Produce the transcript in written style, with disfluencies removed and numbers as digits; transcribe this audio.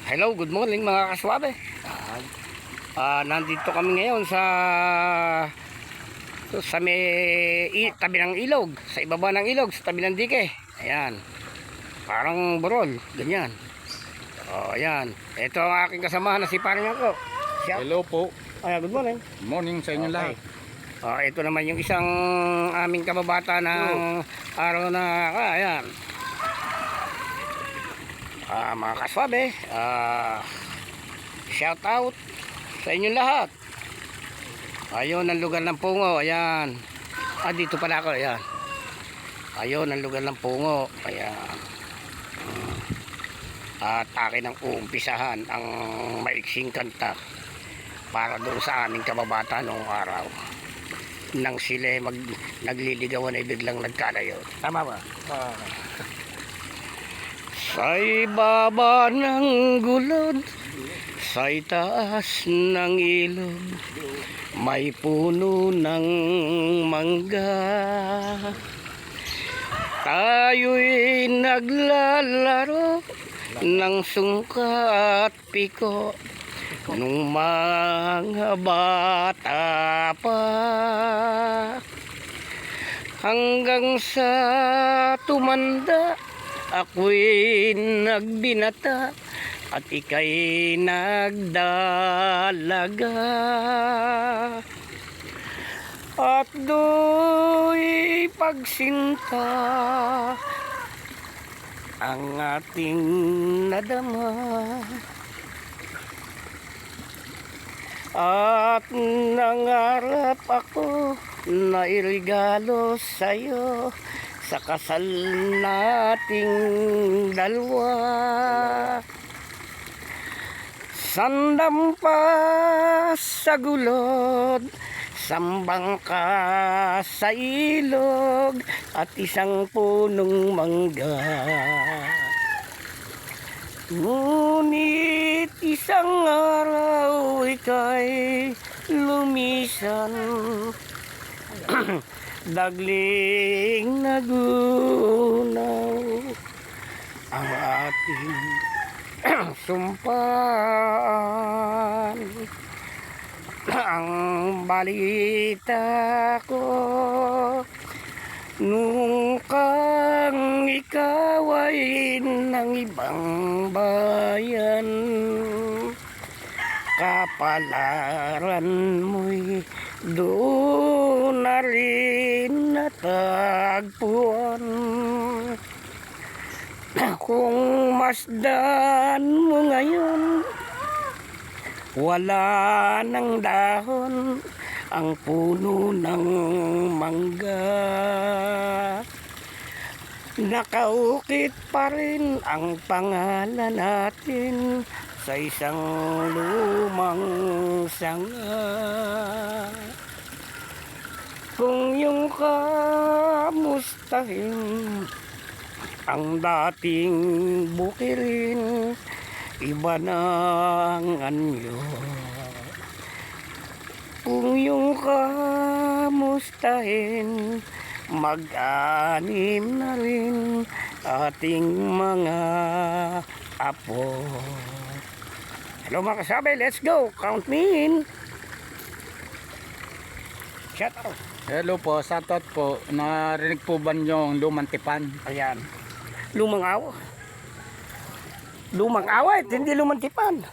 Hello, good morning mga kaswabe. Nandito kami ngayon sa tabi ng ilog, sa ibaba ng ilog, sa tabi ng dike. Ayan. Parang burol, ganyan. Ayan. Ito ang aking kasamahan na si Paring Angko. Hello po. Good morning. Morning sa inyo lahat. Ito naman yung isang aming kababata ng araw na ayan. Mga kaswabe, shout out sa inyong lahat. Ayun ang lugar ng Pungo. Ayan. Dito pala ako. Ayan. Ayun ang lugar ng Pungo. Ayan. At akin ang uumpisahan ang maiksing kanta para doon sa aming kababata noong araw nang sila nagliligawan ay biglang nagkalayo. Tama ba? Sa ibaba ng gulod, sa itaas ng ilog, may puno ng mangga. Tayo'y naglalaro ng sungka at piko nung mga bata pa, hanggang sa tumanda ako'y nagbinata at ika'y nagdalaga, at do'y pagsinta ang ating nadama, at nangarap ako na irigalo sa'yo sa kasal nating dalawa. Sandam pa sa gulod, sambang ka sa ilog, at isang punong mangga. Ngunit isang araw ika'y lumisan, dagling nagunaw ang ating sumpaan. Ang balita ko nung kang ikaw ay ng ibang bayan, kapalaran mo'y doon na rin natagpuan. Kung masdan mo ngayon, wala nang dahon ang puno ng mangga. Nakaukit pa rin ang pangalan natin sa isang lumang sanga. Kung yung kamustahin ang dating bukirin, iba ng anyo. Kung yung kamustahin, mag-anim na rin ating mga apo. Hello mga kasabi, let's go, count me in. Shout out. Hello po, shoutout po. Narinig po ba niyo yung lumang tipan? Ayan. Lumang awit, hindi lumang tipan.